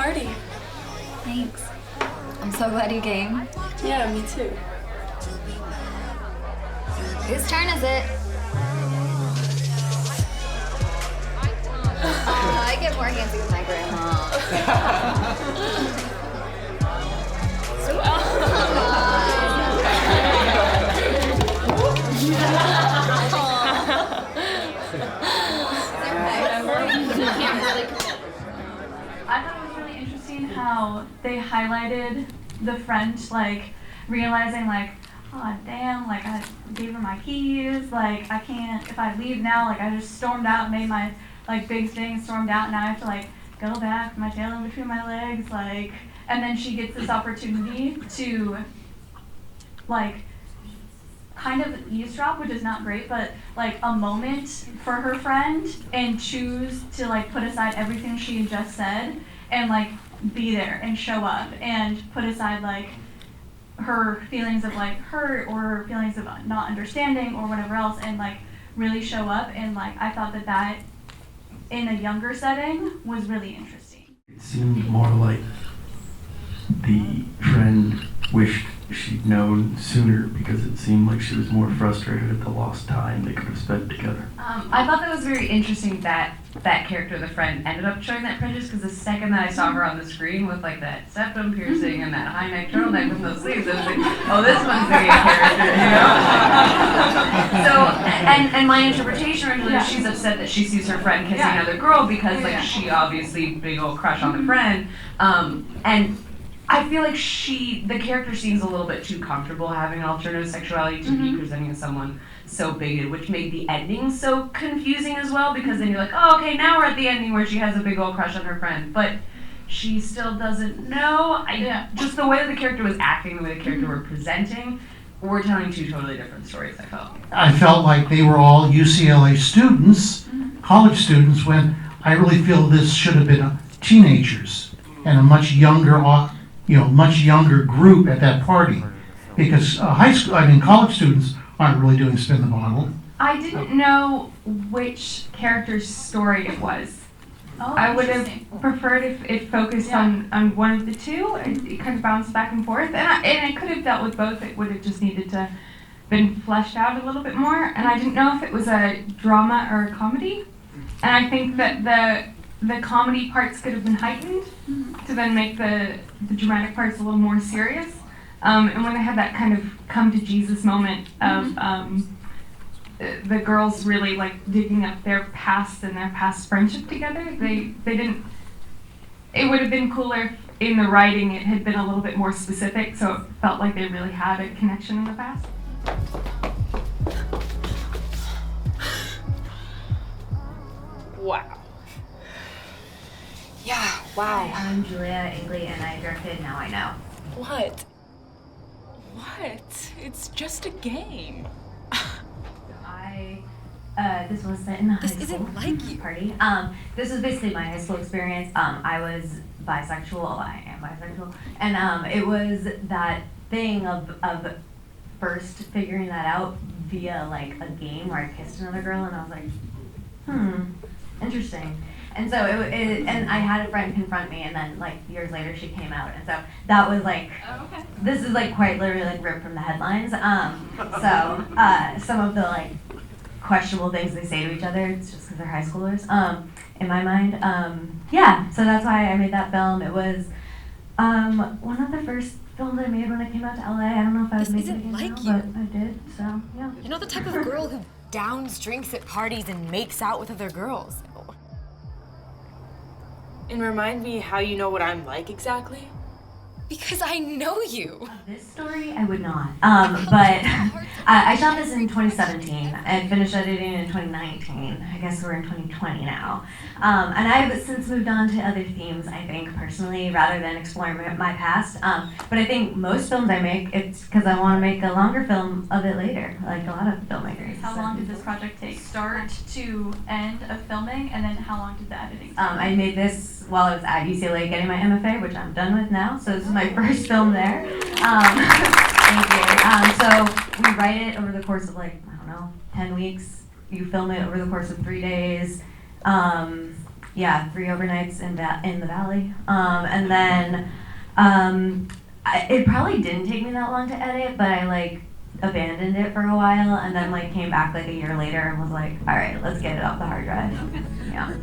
party. Thanks. I'm so glad you came. Yeah, me too. Whose turn is it? I get more handsy with my grandma. I thought it was really interesting how they highlighted the friend, like, realizing, like, oh, damn, like, I gave her my keys, like, I can't, if I leave now, like, I just stormed out, made my, like, big thing, stormed out, now I have to, like, go back with my tail in between my legs, like, and then she gets this opportunity to, like, kind of eavesdrop, which is not great, but like a moment for her friend and choose to like put aside everything she had just said and like be there and show up and put aside like her feelings of like hurt or feelings of not understanding or whatever else and like really show up. And like I thought that in a younger setting was really interesting. It seemed more like the friend wished she'd known sooner because it seemed like she was more frustrated at the lost time they could have spent together. I thought that was very interesting that that character, the friend, ended up showing that prejudice because the second that I saw her on the screen with like that septum piercing and that high neck turtleneck with those sleeves, I was like, oh, this one's the gay character, you know? So, and my interpretation originally is she's upset that she sees her friend kissing another girl because like she obviously big old crush on the friend, and I feel like the character seems a little bit too comfortable having an alternative sexuality to be presenting as someone so bigoted, which made the ending so confusing as well, because then you're like, oh, okay, now we're at the ending where she has a big old crush on her friend, but she still doesn't know. Just the way that the character was acting, the way the character were presenting, we're telling two totally different stories, I felt. I felt like they were all UCLA students, college students, when I really feel this should have been teenagers and a much younger group at that party, because college students aren't really doing spin the bottle. I didn't know which character's story it was. Oh, I would have preferred if it focused on one of the two. It kind of bounced back and forth, and I could have dealt with both. It would have just needed to been fleshed out a little bit more, and I didn't know if it was a drama or a comedy. And I think that the comedy parts could have been heightened to then make the dramatic parts a little more serious. And when they had that kind of come to Jesus moment of the girls really like digging up their past and their past friendship together, they didn't. It would have been cooler if in the writing it had been a little bit more specific, so it felt like they really had a connection in the past. Wow. Yeah, wow. Hi, I'm Julia Ingley, and I directed Now I Know. What? It's just a game. This was set in a high This school isn't like you. party. This was basically my high school experience. I was bisexual. I am bisexual, and it was that thing of first figuring that out via like a game where I kissed another girl, and I was like, interesting. And so and I had a friend confront me, and then like years later she came out, and so that was like, this is like quite literally like ripped from the headlines. Some of the like questionable things they say to each other, it's just because they're high schoolers. In my mind, so that's why I made that film. It was one of the first films I made when I came out to LA. I don't know if I was making it again like now, you. but I did. So yeah. You're not the type of girl who downs drinks at parties and makes out with other girls. And remind me how you know what I'm like exactly? Because I know you. This story, I would not. But I shot this in 2017 and finished editing in 2019. I guess we're in 2020 now. And I've since moved on to other themes, I think, personally, rather than exploring my past. But I think most films I make, it's because I want to make a longer film of it later, like a lot of filmmakers. How long did this project take? Start to end of filming, and then how long did the editing take? I made this while I was at UCLA getting my MFA, which I'm done with now. So this is my first film there. Thank you. So we write it over the course of like, I don't know, 10 weeks. You film it over the course of 3 days. Yeah, 3 overnights in the valley. And then it probably didn't take me that long to edit, but I like abandoned it for a while and then like came back like a year later and was like, all right, let's get it off the hard drive. Yeah.